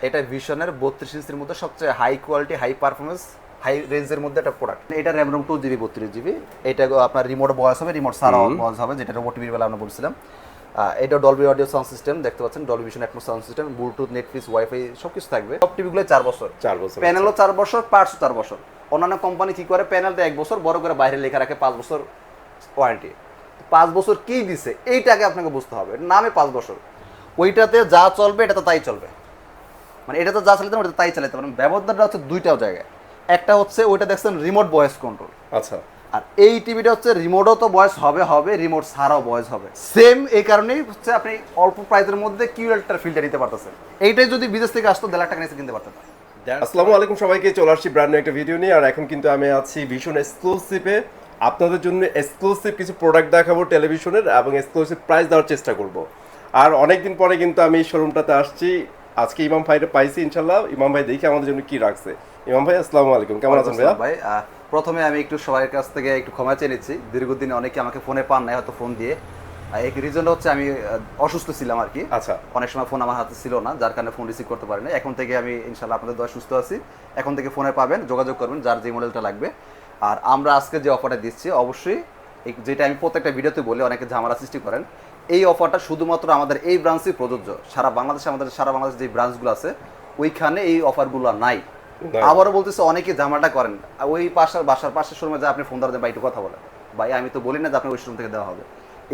এটা ভিশনের 32 ইঞ্চির মধ্যে সবচেয়ে high quality high performance high রেঞ্জের মধ্যে একটা প্রোডাক্ট। এটা র্যাম রোম 2GB 32GB। এটা আপনার রিমোট ভয়েস হবে, রিমোট ছাড়াও ভয়েস হবে, যেটা রোবট টিভির বেলা আমরা বলছিলাম। এটা ডলবি অডিও সাউন্ড সিস্টেম দেখতে পাচ্ছেন, Dolby vision atoms sound system, Bluetooth, Netflix, wifi সবকিছু থাকবে। সব টিভিগুলো 4 বছর, প্যানেলও 4 বছর, পার্টসও 4 বছর। অন্যান্য কোম্পানি কি করে, প্যানেলটা 1 বছর, বড় করে বাইরে লেখা রাখে 5 বছর ওয়ারেন্টি। 5 বছর কি দিছে এইটাকে আপনাকে বুঝতে হবে, নামে 5 বছর। ওইটাতে যা চলবে এটাতে তাই চলবে, মানে এটাতে যা চালাতে ওটা তাই চালাতে পারেন। ব্যবধানটা হচ্ছে দুইটাও জায়গায়। একটা হচ্ছে ওইটা দেখছেন রিমোট ভয়েস কন্ট্রোল, আচ্ছা, আর এই টিভিটা হচ্ছে রিমোটও তো ভয়েস হবে, রিমোট ছাড়াও ভয়েস হবে। সেম এই কারণেই হচ্ছে আপনি অল্প প্রাইসের মধ্যে কিউএলটার ফিল্টার নিতে পারতেছেন। এইটাই যদি বিদেশ থেকে আসতো 1.5 লাখ টাকা নিচে কিনতে পারতেন। আসসালামু আলাইকুম সবাইকে, চলে আসছি ব্র্যান্ড নিউ একটা ভিডিও নিয়ে। আর এখন কিন্তু আমি আছি ভীষণ এক্সক্লুসিভে, আপনাদের জন্য এক্সক্লুসিভ কিছু প্রোডাক্ট দেখাবো টেলিভিশনের, এবং এক্সক্লুসিভ প্রাইস দেওয়ার চেষ্টা করব। আর অনেকদিন পরে কিন্তু আমি শোরুমটাতে আসছি। আজকে ইমাম ভাইটা পাইছি, ইনশাল্লাহ ইমাম ভাই দেখি আমাদের জন্য কি রাখছে। ইমাম ভাই আসসালামু আলাইকুম, কেমন আছেন ভাইয়া? ভাই প্রথমে আমি একটু সবার কাছ থেকে একটু ক্ষমা চেয়ে নিচ্ছি, দীর্ঘদিন অনেকে আমাকে ফোনে পান নাই, হয়তো ফোন দিয়ে। এই রিজনটা হচ্ছে আমি অসুস্থ ছিলাম আর কি। আচ্ছা, অনেক সময় ফোন আমার হাতে ছিল না, যার কারণে ফোন রিসিভ করতে পারিনি। এখন থেকে আমি ইনশাল্লাহ আপনাদের দোয়া সুস্থ আছি। এখন থেকে ফোনে পাবেন, যোগাযোগ করবেন যার যে মডেলটা লাগবে। আর আমরা আজকে যে অফারটা দিচ্ছি, অবশ্যই যেটা আমি প্রত্যেকটা ভিডিওতে বলি, অনেকে ঝামেলা সৃষ্টি করেন, এই অফারটা শুধুমাত্র আমাদের এই ব্রাঞ্চেই প্রযোজ্য। সারা বাংলাদেশে আমাদের যে ব্রাঞ্চগুলো আছে ওইখানে এই অফারগুলো নাই। আবারও বলতেছে, অনেকে ঝামেলাটা করেন ওই বাসার পাশের শোরুমে যা আপনি ফোন ধরেন, ভাই একটু কথা বলেন, ভাই আমি তো বলি না যে আপনি ওই শোরুম থেকে দেওয়া হবে।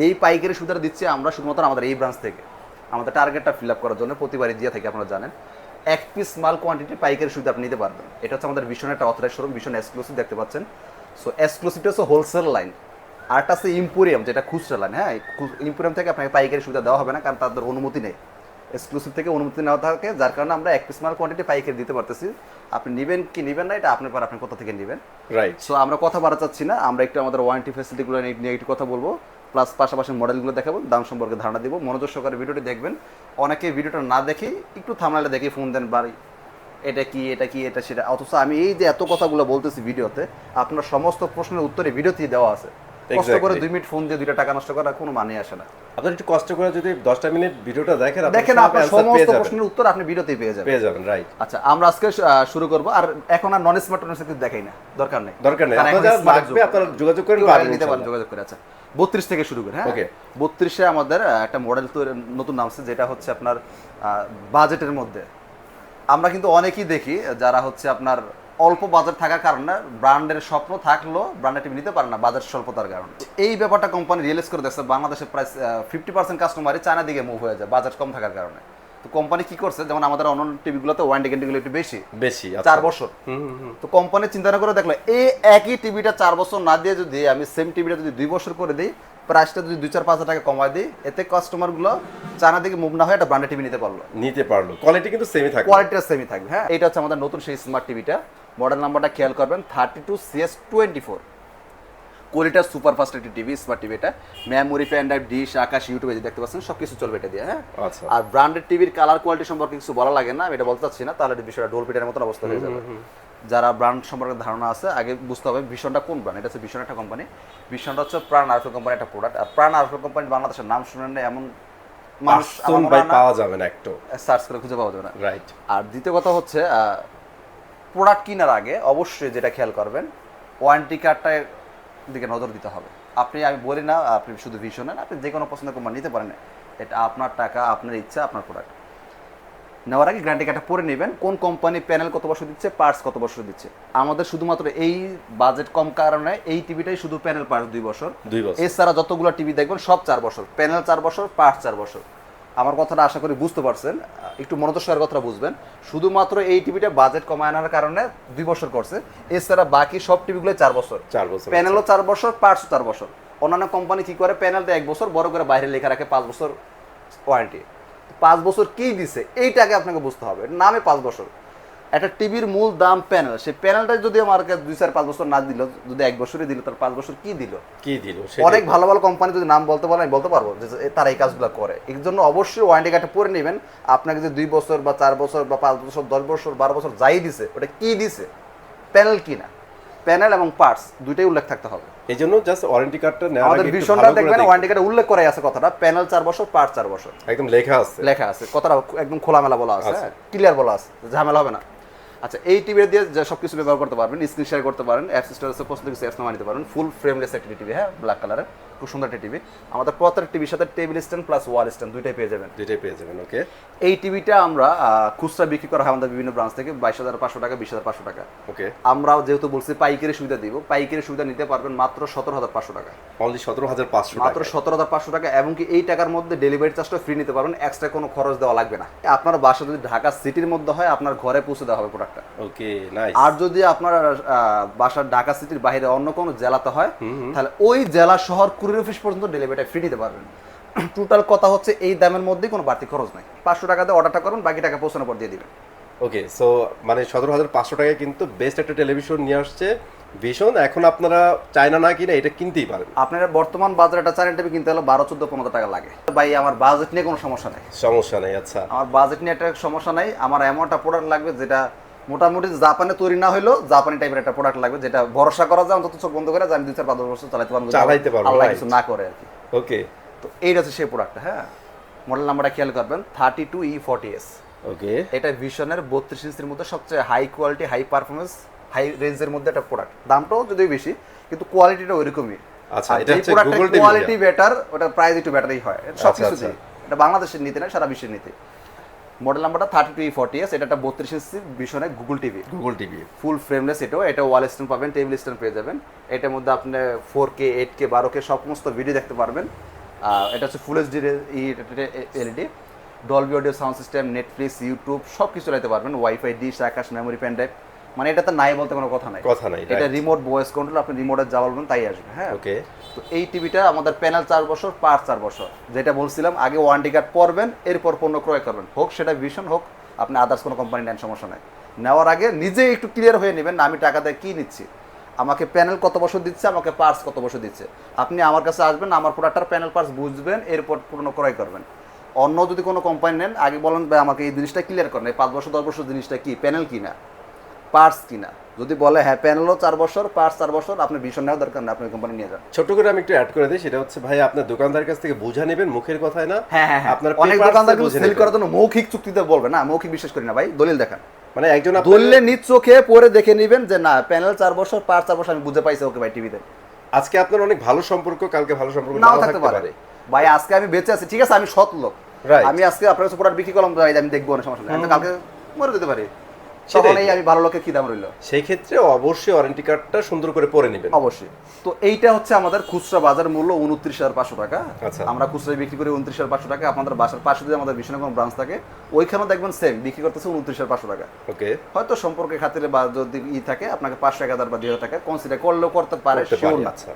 এই পাইকারি সুবিধা দিচ্ছি আমরা শুধুমাত্র আমাদের এই ব্রাঞ্চ থেকে। আমাদের টার্গেটটা ফিল আপ করার জন্য প্রতিবারই দিয়ে থাকে, আপনারা জানেন। 1 পিস মাল কোয়ান্টিটি পাইকারি সুবিধা আপনি নিতে পারবেন। এটা হচ্ছে আমাদের ভীষণ একটা অথরাইজ শোরুম, ভীষণ এক্সক্লুসিভ দেখতে পাচ্ছেন। সো এক্সক্লুসিভটা হচ্ছে হোলসেল লাইন, আরটা আছে ইম্পোরিয়াম, যেটা খুচরা লাইন। হ্যাঁ, ইম্পোরিয়াম থেকে আপনাকে পাইকারি সুবিধা দেওয়া হবে না, কারণ তাদের অনুমতি নেই। এক্সক্লুসিভ থেকে অনুমতি নেওয়া থাকে, যার কারণে আমরা 1 পিস মাল কোয়ান্টিটি পাইকারি দিতে পারতেছি। আপনি নেবেন কি নেবেন না এটা আপনার পর, আপনি কোথা থেকে নেবেন। রাইট। সো আমরা কথা বাড়া চাচ্ছি না, আমরা একটু আমাদের ওয়ারেন্টি ফ্যাসিলিটিগুলো নিয়ে একটু কথা বলবো, প্লাস পাশাপাশি মডেলগুলো দেখাবো, দাম সম্পর্কে ধারণা দিব। মনোযোগ সহকারে ভিডিওটি দেখবেন। অনেকে ভিডিওটা না দেখেই একটু থামলাইলে দেখে ফোন দেন, বাড়ি এটা কি এটা কি এটা সেটা, অথচ আমি এই যে এত কথাগুলো বলতেছি ভিডিওতে, আপনার সমস্ত প্রশ্নের উত্তরে ভিডিওতেই দেওয়া আছে। কষ্ট করে 2 মিনিট ফোন দিয়ে 2 টাকা নষ্ট করার কোনো মানে আসে না। আপনি একটু কষ্ট করে যদি 10টা মিনিট ভিডিওটা দেখেন, আপনার সমস্ত প্রশ্নের উত্তর আপনি ভিডিওতেই পেয়ে যাবেন। রাইট। আচ্ছা, আমরা আজকে শুরু করব। আর এখন আর নন স্মার্ট কিছু দেখাই না, দরকার নেই। আপনারা লাগবে আপনারা যোগাযোগ করেন, নিতে পারেন, যোগাযোগ করে। আচ্ছা, 32 থেকে শুরু করে। হ্যাঁ, ওকে। 32-এ আমাদের একটা মডেল তো নতুন নামছে, যেটা হচ্ছে আপনার বাজেটের মধ্যে। আমরা কিন্তু অনেকেই দেখি যারা হচ্ছে আপনার অল্প বাজেট থাকার কারণে ব্র্যান্ডের স্বপ্ন থাকলেও ব্র্যান্ডের টিভি নিতে পারে না বাজেট স্বল্পতার কারণে। এই ব্যাপারটা কোম্পানি রিয়েলাইজ করে দেখছে, বাংলাদেশের প্রায় 50% কাস্টমারই চায়না দিকে মুভ হয়ে যায় বাজেট কম থাকার কারণে। তো কোম্পানি কি করছে, যেমন আমাদের অন্য টিভিগুলোতে ওয়ারেন্টি গ্যারান্টিগুলো একটু বেশি 4 বছর। তো কোম্পানি চিন্তা করে দেখলো, এই একই টিভিটা 4 বছর না দিয়ে যদি আমি সেম টিভিটা যদি 2 বছর করে দিই, প্রাইসটা যদি 2-4-5 হাজার টাকা কমায় দিই, এতে কাস্টমারগুলো চায়না দিকে মুভ না হয়ে একটা ব্র্যান্ডেড টিভি নিতে পারলো। কোয়ালিটি কিন্তু সেমই থাকবে, কোয়ালিটিটা সেমই থাকবে। হ্যাঁ, এটা হচ্ছে আমাদের নতুন সেই স্মার্ট টিভিটা। মডেল নাম্বারটা খেয়াল করবেন, 32CS24। কোয়ালিটা সুপার ফাস্ট একটি টিভি, স্মার্ট টিভি। এটা মেমোরি, পেন ড্রাইভ, ডিশ, আকাশ, ইউটিউবে দেখতে পাচ্ছেন সব কিছু চলবে এটা দিয়ে। হ্যাঁ, আচ্ছা। আর ব্র্যান্ডেড টিভির কালার কোয়ালিটি সম্পর্কে কিছু বলা লাগে না, আমি এটা বলতে চাচ্ছি না, তাহলে বিষয়টা ডোলপিটার মতন অবস্থা হয়ে যাবে। যারা ব্র্যান্ড সম্পর্কে ধারণা আছে আগে বুঝতে হবে ভীষণটা কোন ব্র্যান্ড। এটা হচ্ছে ভীষণ একটা কোম্পানি। ভীষণটা হচ্ছে প্রাণ আরফেল কোম্পানির একটা প্রোডাক্ট। আর প্রাণ আরফেল কোম্পানি বাংলাদেশের নাম শুনেন না এমন মানুষ পাওয়া যাবে না, একটু সার্চ করে খুঁজে পাওয়া যাবে না। রাইট। আর দ্বিতীয় কথা হচ্ছে, প্রোডাক্ট কেনার আগে অবশ্যই যেটা খেয়াল করবেন, ওয়ারেন্টি কার্ডটার দিকে নজর দিতে হবে। আমি বলি না আপনি শুধু ভীষণ নেন, আপনি যে কোনো পছন্দের কোম্পানি নিতে পারেন, এটা আপনার টাকা, আপনার ইচ্ছা, আপনার প্রোডাক্ট। নেওয়ার আগে গ্যারান্টি কার্ডটা পরে নেবেন, কোন কোম্পানি প্যানেল কত বছর দিচ্ছে, পার্টস কত বছর দিচ্ছে। আমাদের শুধুমাত্র এই বাজেট কম কারণে এই টিভিটাই শুধু প্যানেল পার্টস 2 বছর। এছাড়া যতগুলো টিভি দেখবেন সব 4 বছর, প্যানেল 4 বছর, পার্টস 4 বছর। আমার কথাটা আশা করি বুঝতে পারছেন, একটু মনোযোগ সহকারে কথাটা বুঝবেন। শুধুমাত্র এই টিভিটা বাজেট কমায় আনার কারণে 2 বছর করছে, এছাড়া বাকি সব টিভিগুলো 4 বছর, প্যানেলও 4 বছর, পার্টসও 4 বছর। অন্যান্য কোম্পানি কি করে, প্যানেলটা 1 বছর, বড় করে বাইরে লেখা রাখে 5 বছর ওয়ারেন্টি। 5 বছর কি দিছে এইটাকে আপনাকে বুঝতে হবে, নামে 5 বছর। একটা টিভির মূল দাম প্যানেল, সেই প্যানেলটা যদি আমার কাছে 2-4-5 বছর না দিল, যদি 1 বছরই দিল, তার 5 বছর কি দিল। অনেক ভালো ভালো কোম্পানি যদি নাম বলতে পারেন, আমি বলতে পারবো যে তারা এই কাজগুলো করে। এর জন্য অবশ্যই ওয়ারেন্টি কার্ডটা পরে নেবেন। আপনাকে যে 2 বছর বা 4 বছর বা 5 বছর, 10 বছর, 12 বছর যাই দিছে, ওটা কি দিছে, প্যানেল কি না। প্যানেল এবং পার্টস দুইটাই উল্লেখ থাকতে হবে। এই জন্য জাস্ট ওয়ারেন্টি কার্ডটা নেওয়ার আমাদের আগে একটু ভীষণটা ভালো করে দেখবেন দেখুন। ওয়ারেন্টি কার্ডে উল্লেখ করাই আছে কথাটা, প্যানেল 4 বছর, পার্টস 4 বছর একদম লেখা আছে। লেখা আছে, কথাটা একদম খোলামেলা বলা আছে, আচ্ছা। ক্লিয়ার বলা আছে, ঝামেলা হবে না। আচ্ছা, এই টিভি দিয়ে যে সব কিছু ব্যবহার করতে পারবেন, স্ক্রিন শেয়ার করতে পারেন, অ্যাপস স্টোরেজে পছন্দ কিছু অ্যাপস নামা নিতে পারবেন, ফুল ফ্রেমলেস একটা টিভি, হ্যাঁ ব্ল্যাক কালারের, খুব সুন্দর একটা টিভি। আমাদের প্রত্যেকটা টিভির সাথে টেবিল স্ট্যান্ড প্লাস ওয়াল স্ট্যান্ড দুইটাই পেয়ে যাবেন। যেটাই পেয়ে যাবেন। ওকে, এই টিভিটা আমরা খুচরা বিক্রি করা হয় আমাদের বিভিন্ন ব্রাঞ্চ থেকে 22,500 টাকা, 20,500 টাকা। ওকে, আমরাও যেহেতু বলছি পাইকারি সুবিধা দিব, পাইকারি সুবিধা নিতে পারবেন মাত্র 17,500 টাকা, অনলি 17,500 মাত্র টাকা। 17,500 টাকা। এবং কি এই টাকার মধ্যে ডেলিভারি চার্জটা ফ্রি নিতে পারবেন, এক্সট্রা কোনো খরচ দেওয়া লাগবে না। আপনার বাসা যদি ঢাকা সিটির মধ্যে হয় আপনার ঘরে পৌঁছে দেওয়া হবে প্রোডাক্টটা। ওকে, নাইস। আর যদি আপনার বাসার ঢাকা সিটির বাইরে অন্য কোনো জেলাতে হয় তাহলে ওই জেলা শহর কুরিয়ার অফিস পর্যন্ত ডেলিভারিটা ফ্রি নিতে পারবেন। টোটাল কথা হচ্ছে এই দামের মধ্যে কোনো বাড়তি খরচ নাই। 500 টাকা দিয়ে অর্ডারটা করুন, বাকি টাকা পৌঁছানোর পর দিয়ে দিবেন। ওকে, সো মানে 17,500 টাকায় কিন্তু বেস্ট একটা টেলিভিশন নিয়ে আসছে ভীষণ। এখন আপনারা চায়না না কিনে এটা কিনতেই পারেন। আপনার বর্তমান বাজারে একটা চ্যানেল টিভি কিনতে হলে 12, 14, 15 টাকা লাগে। ভাই আমার বাজেট নিয়ে কোনো সমস্যা নেই, সমস্যা নেই। আচ্ছা, আমার বাজেট নিয়ে একটা সমস্যা নাই। আমার এমন একটা প্রোডাক্ট লাগবে যেটা মোটামুটি জাপানে তৈরি না হইলেও জাপানি টাইপের একটা প্রোডাক্ট লাগবে, যেটা ভরসা করা যায় অন্তত চোখ বন্ধ করে যে আমি 2-4-5 বছর চালাতে পারবো, আল্লাহ কিছু না করে আর কি। ওকে, তো এইটা হচ্ছে সেই প্রোডাক্টটা। হ্যাঁ, মডেল নাম্বারটা খেয়াল করবেন 32E40S। ওকে, এটা ভিশনের 32 ইঞ্চির মধ্যে সবচেয়ে high quality, high performance, high রেঞ্জের মধ্যে একটা প্রোডাক্ট। দামটাও যদিও বেশি কিন্তু কোয়ালিটিটা ওইরকমই। আচ্ছা, আর এটা যে হচ্ছে প্রোডাক্টের গুগল টিভি। কোয়ালিটি বেটার, ওটার প্রাইস একটু বেটারই হয় সব আচ্ছা, কিছুতেই। এটা বাংলাদেশের নীতি না, সারা বিশ্বের নীতি। মডেল নাম্বারটা 32E40S। এটা একটা 32 ইঞ্চি ভিশনের Google TV, Google TV full frameless. এটা ওয়াল স্ট্যান্ড পাবেন, টেবিল স্ট্যান্ড পেয়ে যাবেন। এটার মধ্যে আপনি 4K, 8K, 12K সমস্ত ভিডিও দেখতে পারবেন। এটা হচ্ছে full HD LED, Dolby audio sound system, Netflix, YouTube সব কিছু চালাতে পারবেন, ওয়াইফাই, ডিশ, আকাশ, মেমোরি, পেন ড্রাইভ, মানে এটাতে নাই বলতে কোনো কথা নাই। এটা রিমোট ভয়েস কন্ট্রোল, আপনি রিমোটে যা বলবেন তাই আসবে। হ্যাঁ, ওকে। তো এই টিভিটা আমাদের প্যানেল 4 বছর, পার্ট 4 বছর, যেটা বলছিলাম আগে ওয়ারেন্টি কার্ড পড়বেন, এরপর পণ্য ক্রয় করবেন, হোক সেটা ভিশন হোক আপনি আদার্স কোনো কোম্পানি নেন, সমস্যা নাই। নেওয়ার আগে নিজে একটু ক্লিয়ার হয়ে নেবেন, আমি টাকা দিয়ে কী নিচ্ছি, আমাকে প্যানেল কত বছর দিচ্ছে, আমাকে পার্টস কত বছর দিচ্ছে। আপনি আমার কাছে আসবেন, আমার প্রোডাক্টটার প্যানেল পার্টস বুঝবেন, এরপর পণ্য ক্রয় করবেন। অন্য যদি কোনো কোম্পানি নেন আগে বলেন ভাই আমাকে এই জিনিসটা ক্লিয়ার করেন, এই 5 বছর 10 বছর জিনিসটা কি, প্যানেল কিনা পার্টস কিনা। যদি বলে হ্যাঁ প্যানেলও 4 বছর, পার্টস 4 বছর, আপনি ভীষণ নেওয়ার দরকার না, আপনি কোম্পানি নিয়ে যান। ছোট করে আমি একটু অ্যাড করে দিই, সেটা হচ্ছে ভাই আপনার দোকানদারের কাছ থেকে বুঝা নেবেন, মুখের কথায় না। হ্যাঁ হ্যাঁ, আপনার অনেক দোকানদার কিন্তু সেল করার জন্য মৌখিক চুক্তিতে বলবে না, মৌখিক বিশ্বাস করি না ভাই, দলিল দেখান। মানে একজন দলিলে নিজ চোখে পরে দেখে নেবেন যে না প্যানেল 4 বছর, পার্টস 4 বছর, আমি বুঝে পাইছি ওকে ভাই টিভিতে। আজকে আপনার অনেক ভালো সম্পর্ক, কালকে ভালো সম্পর্ক নাও থাকতে পারে। ভাই আজকে আমি বেঁচে আছি, ঠিক আছে, আমি সৎ লোক, আমি আজকে আপনার কাছে প্রোডাক্ট বিক্রি করলাম, আমি দেখবো না, সমস্যা নেই, আমি কালকে মরে যেতে পারি, তখন এই আমি ভালো লোকের কি দাম রইল। সেই ক্ষেত্রে অবশ্যই ওয়ারেন্টি কার্ডটা সুন্দর করে পরে নেবেন। অবশ্যই। তো এইটা হচ্ছে আমাদের খুচরা বাজার মূল্য 29,500 টাকা। আচ্ছা, আমরা খুচরা বিক্রি করি 29,500 টাকা। আপনাদের বাসার পাশে যদি আমাদের ভীষণ কোনো ব্রাঞ্চ থাকে ওইখানেও দেখবেন সেম বিক্রি করতেছে 29,500 টাকা। ওকে, হয়তো সম্পর্কের খাতিরে বা যদি থাকে আপনাকে 500, 1000 বা 2000 টাকা কনসিডার করলেও করতে পারে, শিওর না। আচ্ছা,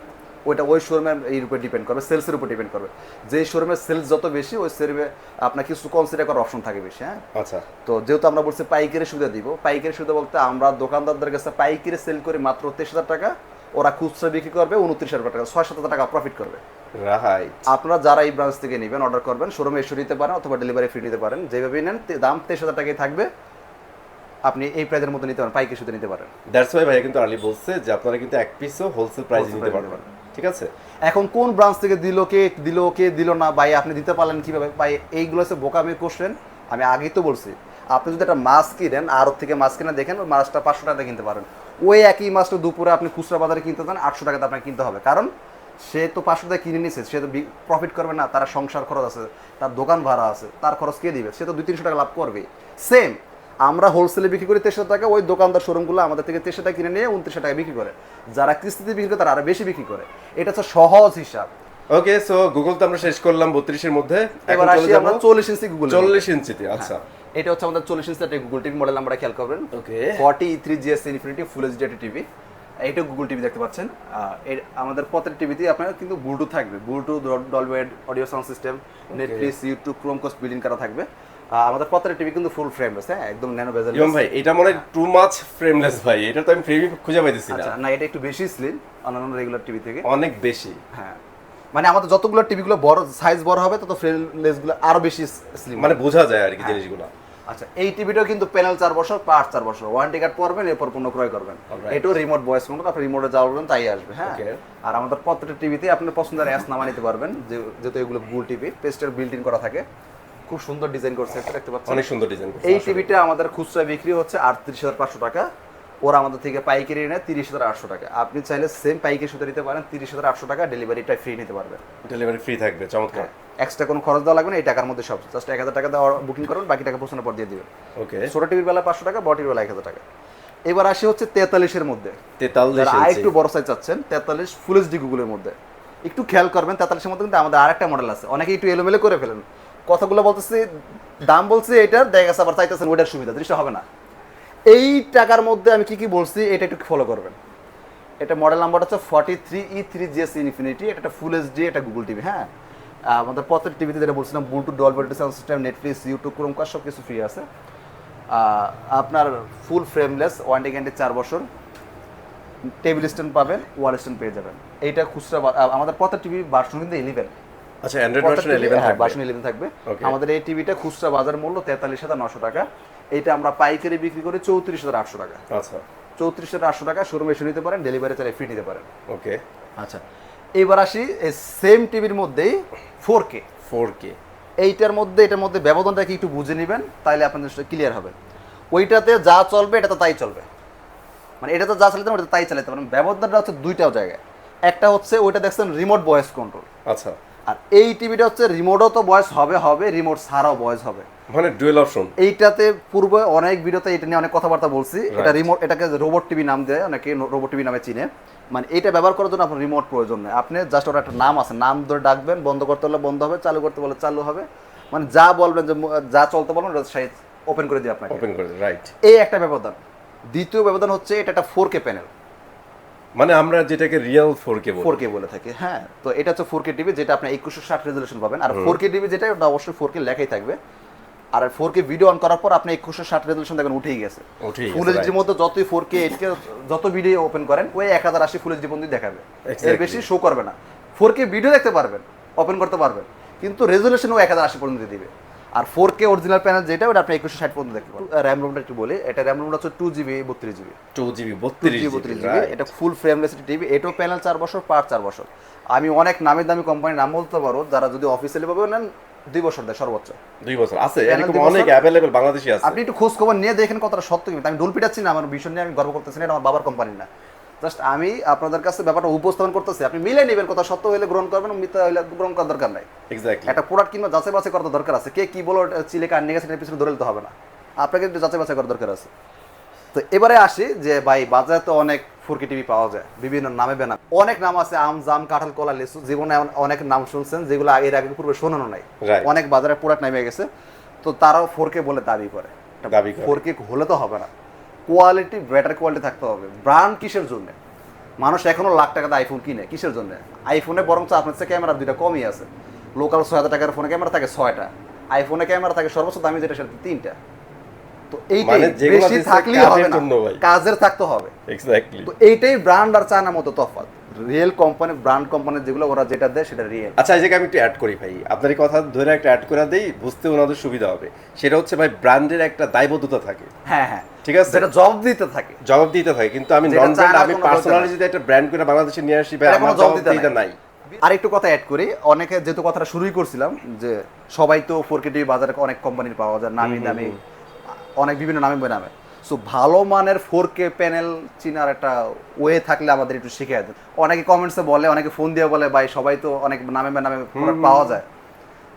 ওইটা ওই শোরুমের এর উপর ডিপেন্ড করবে, সেলসের উপর ডিপেন্ড করবে। যে শোরুমের সেলস যত বেশি ওই শোরুমে আপনার কিছু কনসিডার করার অপশন থাকে বেশি। হ্যাঁ, আচ্ছা। তো যেহেতু আমরা বলছি পাইকারি সুবিধা দিব, পাইকারি সুবিধা বলতে আমরা দোকানদারদের কাছে পাইকারি সেল করি মাত্র 23,000 টাকা, ওরা খুচরা বিক্রি করবে 29,000 টাকা, 6-7 টাকা প্রফিট করবে। রাইট। আপনারা যারা এই ব্রাঞ্চ থেকে নেবেন অর্ডার করবেন, শোরুমে এসে নিতে পারেন অথবা ডেলিভারি ফ্রি নিতে পারেন, যেভাবেই নেন দাম 23,000 টাকাই থাকবে, আপনি এই প্রাইজের মধ্যে নিতে পারেন, পাইকারি সুবিধা নিতে পারেন। দ্যাটস ওয়াই ভাইয়া কিন্তু আর্লি বলছে যে আপনারা কিন্তু এক পিসও হোলসেল প্রাইসে নিতে পারবেন, ঠিক আছে। এখন কোন ব্রাঞ্চ থেকে দিল না ভাই, আপনি দিতে পারলেন কিভাবে ভাই, এইগুলো হচ্ছে বোকামি কোশ্চেন। আমি আগেই তো বলছি, আপনি যদি একটা মাছ কিনেন আড়ত থেকে মাছ কিনে দেখেন ওই মাছটা 500 টাকা কিনতে পারেন, ওই একই মাছটা দুপুরে আপনি খুচরা বাজারে কিনতে চান 800 টাকাতে আপনাকে কিনতে হবে, কারণ সে তো 500 টাকা কিনে নিছে, সে তো প্রফিট করবে না, তার সংসার খরচ আছে, তার দোকান ভাড়া আছে, তার খরচ কে দিবে, সে তো 200-300 টাকা লাভ করবে। সেম আমরা হোলসেলে বিক্রি করি 23,000 টাকা, ওই দোকানদার শোরুমগুলো আমাদের থেকে 23,000 টাকা কিনে নিয়ে 29,000 টাকা বিক্রি করে, যারা কিস্তিতে বিক্রি করে তারা আরো বেশি বিক্রি করে। এটা হচ্ছে সহজ হিসাব। ওকে, সো গুগল তো আমরা শেষ করলাম 32 এর মধ্যে, এবার আসি আমরা 40 ইঞ্চি গুগল। 40 ইঞ্চিতে। আচ্ছা, এটা হচ্ছে আমাদের 40 ইঞ্চি একটা গুগল টিভি, মডেল নাম্বারটা খেয়াল করবেন। ওকে, 40E3GS infinity full HD TV. এইটা গুগল টিভি দেখতে পাচ্ছেন। আমাদের প্রত্যেক টিভিতে আপনার কিন্তু ব্লুটুথ থাকবে, Bluetooth, Dolby audio sound system, Netflix, YouTube, Chromecast building করা থাকবে। আমাদের প্রত্যেক টিভি কিন্তু ফুল ফ্রেমলেস, হ্যাঁ একদম ন্যানো বেজেল। ইমাম ভাই এটা মনে টু মাচ ফ্রেমলেস ভাই, এটা তো আমি ফ্রেমই খুঁজে পাইতেছি না। আচ্ছা, না এটা একটু বেশি স্লিম অন্যান্য রেগুলার টিভি থেকে, অনেক বেশি। হ্যাঁ মানে আমাদের যতগুলো টিভিগুলো বড় সাইজ বড় হবে তত ফ্রেমলেসগুলো আরো বেশি স্লিম, মানে বোঝা যায় আর কি জিনিসগুলো। আচ্ছা, এই টিভিটাও কিন্তু প্যানেল 4 বছর, পার্ট 4 বছর, ওয়ারেন্টি কার্ড পড়বেন, এরপর পণ্য ক্রয় করবেন। Alright. এটাও রিমোট ভয়েস কন্ট্রোল, আপনি রিমোটে যা বলবেন তাই আসবে। হ্যাঁ, Okay. আর আমাদের প্রত্যেকটা টিভিতে আপনার পছন্দের অ্যাপস নামা নিতে পারবেন, যেহেতু এগুলো গুগল টিভি, পেস্টের বিল্ট ইন করা থাকে, খুব সুন্দর ডিজাইন করছে, এটা দেখতে পাচ্ছেন। অনেক সুন্দর ডিজাইন। এই টিভিটা আমাদের খুচরা বিক্রি হচ্ছে 38,500 টাকা, ওরা আমাদের থেকে পাইকারি নেয় 30,800 টাকা। আপনি চাইলে সেম পাইকারি সুতা নিতে পারেন 30,800 টাকা, ডেলিভারিটা ফ্রি নিতে পারবেন। ডেলিভারি ফ্রি থাকবে, চমৎকার। এক্সট্রা কোনো খরচ দেওয়া লাগবে না, এই টাকার মধ্যে সব, জাস্ট 1,000 টাকা দেওয়া বুকিং করুন, বাকি টাকা পৌঁছানোর পর দিয়ে দিবেন। ওকে, ছোট টিভির বেলা 500 টাকা, বড় টিভির বেলা 1,000 টাকা। এবার আসি হচ্ছে 43-এর মধ্যে, 43 যারা আর একটু ইঞ্চি। বড় সাইজ চাচ্ছেন, 43 ফুল এইচডি গুগলের মধ্যে। একটু খেয়াল করবেন 43-এর মধ্যে কিন্তু আমাদের আরেকটা মডেল আছে, অনেকে একটু এলোমেলো করে ফেলেন, কথাগুলো বলতেছি, দাম বলছি এটার, দেখা গেছে আবার চাইতেছেন ওইটার সুবিধা, দৃশ্য হবে না। এই টাকার মধ্যে আমি কি কি বলছি এটা একটু ফলো করবেন। এটা মডেল নাম্বার হচ্ছে 43E3GS ইনফিনিটি, এটা একটা ফুল এইচডি, এটা গুগল টিভি। হ্যাঁ, আমাদের প্রত্যেক টিভিতে যেটা বলছিলাম, Bluetooth, Dolby sound system, Netflix, YouTube, Chromecast সব কিছু ফ্রি আছে। আপনার ফুল ফ্রেমলেস, ওয়ারেন্টি গ্যারান্টি 4 বছর, টেবিল স্ট্যান্ড পাবেন, ওয়াল স্ট্যান্ড পেয়ে যাবেন। এইটা খুচরা আমাদের প্রত্যেক টিভি ভার্সন কিন্তু 11, আচ্ছা, অ্যান্ড্রয়েড ভার্সন 11 থাকবে। ভার্সন 11 থাকবে। Okay. আমাদের এই টিভিটা খুচরা বাজার মূল্য 43,900 টাকা, এইটা আমরা পাইকারি বিক্রি করি 34,800 টাকা। আচ্ছা, 34,800 টাকা, শোরুমে এসে নিতে পারেন, ডেলিভারি চাইলে ফ্রি নিতে পারেন। ওকে। আচ্ছা, এবার আসি এই সেম টিভির মধ্যেই 4K। 4K এইটার মধ্যে এটার মধ্যে ব্যবধানটা কি একটু বুঝে নেবেন, তাহলে আপনাদের ক্লিয়ার হবে। ওইটাতে যা চলবে এটাতে তাই চলবে, মানে এটাতে যা চালাতে ওটাতে তাই চালাতে পারেন। ব্যবধানটা হচ্ছে দুইটাও জায়গায়, একটা হচ্ছে ওইটা দেখছেন রিমোট ভয়েস কন্ট্রোল, আচ্ছা, আর এই টিভিটা হচ্ছে রিমোটও তো ভয়েস হবে, রিমোট ছাড়াও ভয়েস হবে। মানে ডুয়েল অপশন। এইটাতে পূর্বে অনেক ভিডিওতে এটা নিয়ে অনেক কথাবার্তা বলছি। Right. এটা রিমোট, এটাকে রোবট টিভি নাম দেয় অনেকে, রোবট টিভি নামে চিনে। মানে এটা ব্যবহার করার জন্য আপনার রিমোট প্রয়োজন নেই, আপনি জাস্ট ওটা একটা নাম আছে, নাম ধরে ডাকবেন, বন্ধ করতে হলে বন্ধ হবে, চালু করতে বলে চালু হবে, মানে যা বলবেন, যে যা চলতে বলবেন ওটা সাইজ ওপেন করে দিই আপনাকে। ওপেন করে দেন, রাইট। এই একটা ব্যবধান। দ্বিতীয় ব্যবধান হচ্ছে এটা একটা 4K প্যানেল, মানে আমরা যেটাকে রিয়েল 4K বলি। 4K বলে থাকি। হ্যাঁ, তো এটা হচ্ছে 4K টিভি, যেটা আপনি 2160 রেজলিউশন পাবেন। আর 4K টিভি যেটা, ওটা অবশ্যই 4K লেখাই থাকবে। আর 4K ভিডিও অন করার পর আপনি 2160 রেজলিউশন দেখেন উঠেই গেছে। ফুল এইচডির মধ্যে যতই 4K 8K যত ভিডিও ওপেন করেন, ওই 1080 ফুল এইচডি পর্যন্ত দেখাবে, এর বেশি শো করবে না। 4K ভিডিও দেখতে পারবেন, ওপেন করতে পারবেন, কিন্তু রেজলিউশন ও 1080 পর্যন্ত দিবে। আর 4K অরিজিনাল প্যানেল যেটা, ওটা আপনি 2160 পর্যন্ত দেখতে পারবেন। র্যাম রোমটা একটু বলি, এটা র্যাম রোমটা হচ্ছে 2GB 32GB। 2GB 32GB, 32GB, এটা ফুল ফ্রেমলেস টিভি, এটাও প্যানেল 4 বছর, পার 4 বছর। আমি অনেক নামি দামি কোম্পানির নাম বলতে পারো, যারা যদি অফিসিয়ালি ভাবে নেন 2 বছর দেয় সর্বোচ্চ। 2 বছর আছে, Panel এরকম 2 বছর। অনেক অ্যাভেলেবল বাংলাদেশে আছে। আপনি একটু খোঁজ খবর নিয়ে দেখেন কতটা সত্য কিন্তু। আমি ডোল পিটাচ্ছি না, আমার ভীষণ নিয়ে আমি গর্ব করতেছি না, এটা আমার বাবার কোম্পানি না। জাস্ট আমি আপনাদের কাছে ব্যাপারটা উপস্থাপন করতেছি, আপনি মিলে নেবেন, কথা সত্য হলে গ্রহণ করবেন, মিথ্যা হলে গ্রহণ করার দরকার নাই। এক্স্যাক্টলি। একটা প্রোডাক্ট কিংবা যাচাই বাছাই করার দরকার আছে, কে কি বলো চিলে কার নিয়ে গেছে এটার পিছনে ধরে নিতে হবে না, আপনাকে একটু যাচাই বাছাই করার দরকার আছে। তো এবারে আসি যে ভাই, বাজারে তো অনেক 4K টিভি পাওয়া যায়, বিভিন্ন নামে বেনাম, অনেক নাম আছে, আম, জাম, কাঁঠাল, কলা, লিচু, জীবনে অনেক নাম শুনছেন, যেগুলো এর আগে পূর্বে শোনানো নাই। Right. অনেক বাজারে প্রোডাক্ট নেমে গেছে, তো তারাও 4K বলে দাবি করে। দাবি করে। 4K হলে তো হবে না, কোয়ালিটি, বেটার কোয়ালিটি থাকতে হবে। ব্র্যান্ড কিসের জন্য? মানুষ এখনো লাখ টাকাতে আইফোন কিনে কিসের জন্য? আইফোনে বরং আপনার চেয়ে ক্যামেরা দুইটা কমই আছে। লোকাল 6,000 টাকার ফোনে ক্যামেরা থাকে 6টা, আইফোনে ক্যামেরা থাকে সর্বোচ্চ দামি যেটা সেটা 3টা। তো এইটাই মানে যেগুলো বেশি দিচ্ছে থাকলেই হবে কাজের না, জন্য ভাই। কাজের থাকতে হবে। এক্স্যাক্টলি। তো এইটাই ব্র্যান্ড আর চায়নার মতো তফাৎ। রিয়েল কোম্পানি, ব্র্যান্ড কোম্পানি যেগুলো ওরা যেটা দেয় সেটা রিয়েল। আচ্ছা, এই জায়গায় আমি একটু অ্যাড করি ভাই, আপনার এই কথা ধরে একটা অ্যাড করে দেই, বুঝতে ওনাদের সুবিধা হবে। সেটা হচ্ছে ভাই, ব্র্যান্ডের একটা দায়বদ্ধতা থাকে। হ্যাঁ হ্যাঁ, ঠিক আছে, যেটা জব দিতে থাকে, জবাব দিতে থাকে। কিন্তু আমি যেটা নন ব্র্যান্ড, চায়নার আমি কোনো পার্সোনালি দরকার যদি একটা ব্র্যান্ড করে বাংলাদেশে নিয়ে আসি ভাই, এটা আমার কোনো জবাব জবাব দিতে দিতে নাই। আরেকটু কথা অ্যাড করি, অনেকে যেহেতু কথাটা শুরুই করছিলাম যে সবাই তো 4K টিভি বাজারে অনেক কোম্পানির পাওয়া যায়, নামি দামি, অনেক বিভিন্ন নামে বেনামে। সো ভালো মানের 4K প্যানেল চিনার একটা ওয়ে থাকলে আমাদের একটু শিখে দেন। অনেকে কমেন্টসে বলে, অনেকে ফোন দিয়ে বলে, ভাই সবাই তো অনেক নামে বেনামে প্রোডাক্ট পাওয়া যায়,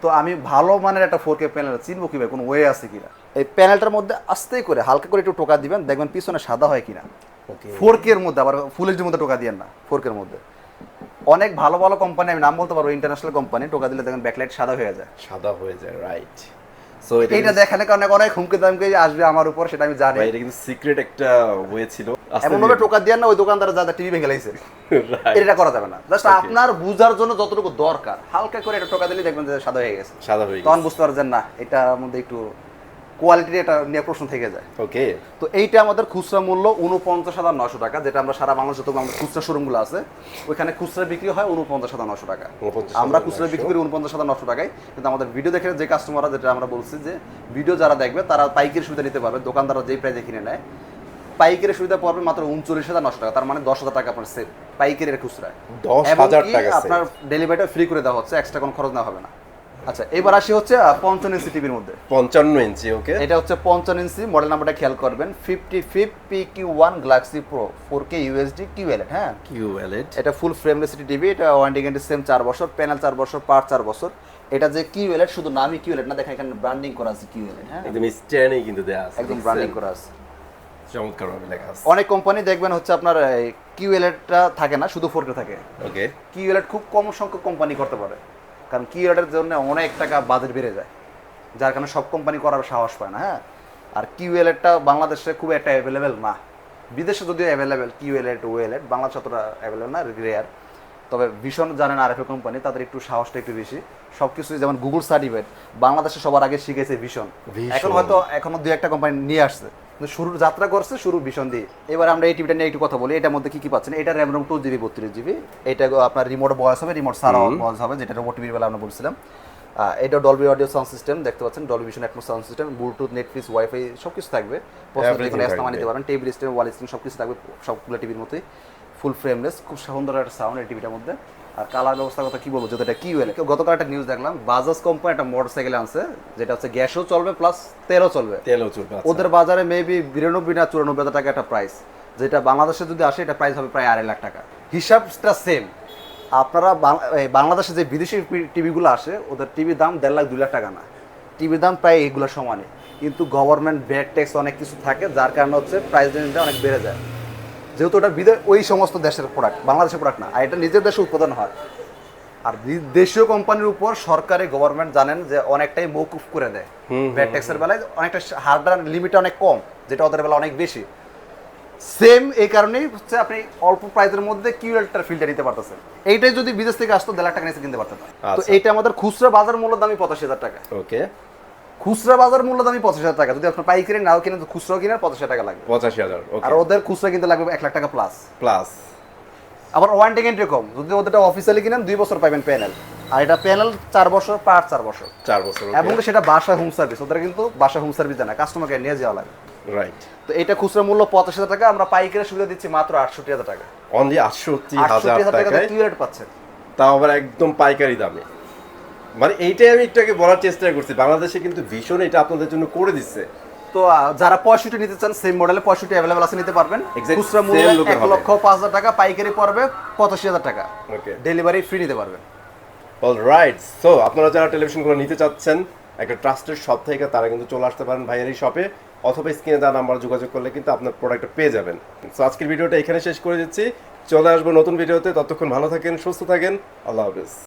তো আমি ভালো মানের একটা 4K প্যানেল চিনবো কিভাবে, কোনো ওয়ে আছে কিনা? এই প্যানেলটার মধ্যে আস্তে করে হালকা করে একটু টোকা দিবেন, দেখবেন পিছনে সাদা হয় কিনা। ওকে, 4K এর মধ্যে, আবার ফুল এইচডির মধ্যে টোকা দিয়েন না। 4K এর মধ্যে অনেক ভালো ভালো কোম্পানি, আমি নাম বলতে পারবো, ইন্টারন্যাশনাল কোম্পানি, টোকা দিলে দেখবেন ব্যাকলাইট সাদা হয়ে যায়। সাদা হয়ে যায়, রাইট। সো এইটা দেখানোর কারণে অনেক হুমকি দামকে আসবে আমার উপর, সেটা আমি জানি। ভাই, এটা কিন্তু সিক্রেট একটা ওয়ে ছিল। এমন ভাবে টোকা দিয়ে না ওই দোকানদার যা টিভি ভেঙে লাইছে, এটা করা যাবে না। জাস্ট আপনার বুঝার জন্য যতটুকু দরকার হালকা করে এটা টোকা দিলে দেখবেন যে সাদা হয়ে গেছে, সাদা হয়ে তখন গেছে। বুঝতে পারছেন না এটার মধ্যে একটু কোয়ালিটির এটা নিয়ে প্রশ্ন থেকে যায়। ওকে, তো এইটা আমাদের খুচরা মূল্য 49,900 টাকা, যেটা আমরা সারা বাংলাদেশ যত আমাদের খুচরা শোরুমগুলো আছে ওইখানে খুচরা বিক্রি হয় 49,900 টাকা। 49,900 আমরা খুচরা বিক্রি করি 49,900 টাকায়, কিন্তু আমাদের ভিডিও দেখে যে কাস্টমাররা, যেটা আমরা বলছি যে ভিডিও যারা দেখবে তারা পাইকারি সুবিধা নিতে পারবে, দোকানদাররা যেই প্রাইসে কিনে নেয় পাইকারি সুবিধা পাবে মাত্র 39,900 টাকা, তার মানে 10,000 টাকা আপনার সেভ পাইকারির খুচরায়। 10,000 টাকা আপনার ডেলিভারিটা ফ্রি করে দেওয়া হচ্ছে, এক্সট্রা কোনো খরচ নেওয়া হবে না। আচ্ছা, এবার আসি হচ্ছে 55 ইঞ্চি টিভির মধ্যে। 55 ইঞ্চি, ওকে। এটা হচ্ছে 55 ইঞ্চি, মডেল নাম্বারটা খেয়াল করবেন 55 PQ1 Galaxy Pro 4K UHD QLED। হ্যাঁ, QLED, এটা ফুল ফ্রেমলেস টিভি, এটা ওয়ারেন্টি গ্যারান্টি সেম 4 বছর, প্যানেল 4 বছর, পার্ট 4 বছর। এটা যে QLED শুধু নামই QLED না, দেখেন এখানে ব্র্যান্ডিং করা আছে QLED। হ্যাঁ, একদম স্ট্যান্ডে কিন্তু দেয়া আছে, একদম ব্র্যান্ডিং করা আছে, চমৎকার ভাবে লেখা আছে। অনেক কোম্পানি দেখবেন হচ্ছে আপনার QLEDটা থাকে না, শুধু 4K থাকে। ওকে, QLED খুব কম সংখ্যক কোম্পানি করতে পারে, কারণ QLED এর জন্য অনেক টাকা বাজেট বেড়ে যায়, যার কারণে সব কোম্পানি করার সাহস পায় না। হ্যাঁ, আর QLEDটা বাংলাদেশে খুব একটা অ্যাভেলেবেল না, বিদেশে যদিও অ্যাভেলেবেল QLED OLED, বাংলাদেশে অতটা অ্যাভেলেবেল না, রেয়ার। তবে ভীষণ জানেন আরএফএল কোম্পানি, তাদের একটু সাহসটা একটু বেশি। সব কিছুই যেমন গুগল সার্টিফাইড, বাংলাদেশে সবার আগে শিখেছে ভীষণ। এখন হয়তো এখনো 2-1টা কোম্পানি নিয়ে আসছে, কিন্তু শুরুর যাত্রা করছে শুরু ভীষণ দিয়ে। এবার আমরা এই টিভিটা নিয়ে একটু কথা বলি। এটার মধ্যে কি কি পাচ্ছেন? এটা র্যাম রোম 2GB 32GB। এটা আপনার রিমোট ভয়েস হবে, রিমোট ছাড়াও ভয়েস হবে, যেটা রোবট টিভির বেলা আমরা বলছিলাম। এটা ডলবি অডিও সাউন্ড সিস্টেম দেখতে পাচ্ছেন, Dolby vision atoms sound system, Bluetooth, Netflix, wifi সব কিছু থাকবে। পছন্দের ইস্তেমা নিতে পারেন, টেবিল স্ট্যান্ড, ওয়াল স্ট্যান্ড সব কিছু থাকবে সবগুলো টিভির মতোই। ফুল ফ্রেমলেস, খুব সুন্দর একটা সাউন্ড এই টিভিটার মধ্যে। আর কালার ব্যবস্থার কথা কি বলবো, যেটা এটা QLED। গতকাল একটা নিউজ দেখলাম, বাজাজ কোম্পানি একটা মোটরসাইকেল আনছে, যেটা হচ্ছে গ্যাসও চলবে প্লাস তেলও চলবে। ওদের বাজারে মেবি 92 না 94,000 টাকা একটা প্রাইস, যেটা বাংলাদেশে যদি আসে এটা প্রাইস হবে প্রায় 2.5 লাখ টাকা। হিসাবটা সেম। আপনারা বাংলাদেশে যে বিদেশি টিভিগুলো আসে ওদের টিভির দাম 1.5 লাখ 2 লাখ টাকা না, টিভির দাম প্রায় এগুলো সমানই, কিন্তু গভর্নমেন্ট ভ্যাট ট্যাক্স অনেক কিছু থাকে, যার কারণে হচ্ছে প্রাইস রেঞ্জটা অনেক বেড়ে যায়, যেহেতু ওটা ওই সমস্ত দেশের প্রোডাক্ট, বাংলাদেশের প্রোডাক্ট না, আর এটা নিজের দেশে উৎপাদন হয়। আর দেশীয় কোম্পানির উপর সরকারি গভর্নমেন্ট জানেন যে অনেকটাই মৌকুফ করে দেয়, ভ্যাট ট্যাক্সের বেলায় অনেকটা হারটার লিমিট অনেক কম, যেটা ওদের বেলা অনেক বেশি। সেম এই কারণেই হচ্ছে আপনি অল্প প্রাইসের মধ্যে QLEDটার ফিল্টার নিতে পারতেছেন। এইটাই যদি বিদেশ থেকে আসতো 1.5 লাখ টাকা নিচে কিনতে পারতেন না। তো এইটা আমাদের খুচরা বাজার মূল্য দামই 85,000 টাকা। ওকে, খুচরা বাজার মূল্য দামই 85,000 টাকা। যদি আপনার পাইকারি নাও কিনেন, খুচরাও কিনেন 85,000 টাকা লাগবে। 85,000, ওকে। আর ওদের খুচরা কিনতে লাগবে 1 লাখ টাকা প্লাস। আবার ওয়ারেন্টি গ্যারান্টি কম, যদি ওদেরটা অফিসিয়ালি কিনেন 2 বছর পাবেন প্যানেল, আর এটা প্যানেল 4 বছর, পার্ট 4 বছর। এবং সেটা বাসা হোম সার্ভিস, ওদের কিন্তু বাসা হোম সার্ভিস দেয় না, কাস্টমারকে নিয়ে যাওয়া লাগে। রাইট। তো এটা খুচরা মূল্য 85,000 টাকা, আমরা পাইকারি সুবিধা দিচ্ছি মাত্র 68,000 টাকা। অনলি 68,000 টাকা QLED পাচ্ছেন, তাও আবার একদম পাইকারি দামে। মানে এইটাই আমি একটু আগে বলার চেষ্টা করছি, বাংলাদেশে কিন্তু ভীষণ এটা আপনাদের জন্য করে দিচ্ছে। তো যারা 65 নিতে চান, সেম মডেলে 65 অ্যাভেলেবল আছে, নিতে পারবেন। খুচরা মূল্য 1,05,000 টাকা, পাইকারি পড়বে 85,000 টাকা। ওকে, ডেলিভারি ফ্রি নিতে পারবেন। অলরাইট। সো আপনারা যারা টেলিভিশনগুলো নিতে চাচ্ছেন একটা ট্রাস্টেড শপ থেকে, তারা কিন্তু চলে আসতে পারেন ভাইয়ের এই শপে, অথবা স্ক্রিনে দেওয়া নাম্বার যোগাযোগ করলে কিন্তু আপনার প্রোডাক্টটা পেয়ে যাবেন। সো আজকের ভিডিওটা এখানে শেষ করে দিচ্ছি, চলে আসবো নতুন ভিডিওতে। ততক্ষণ ভালো থাকেন, সুস্থ থাকেন, আল্লাহ হাফেজ।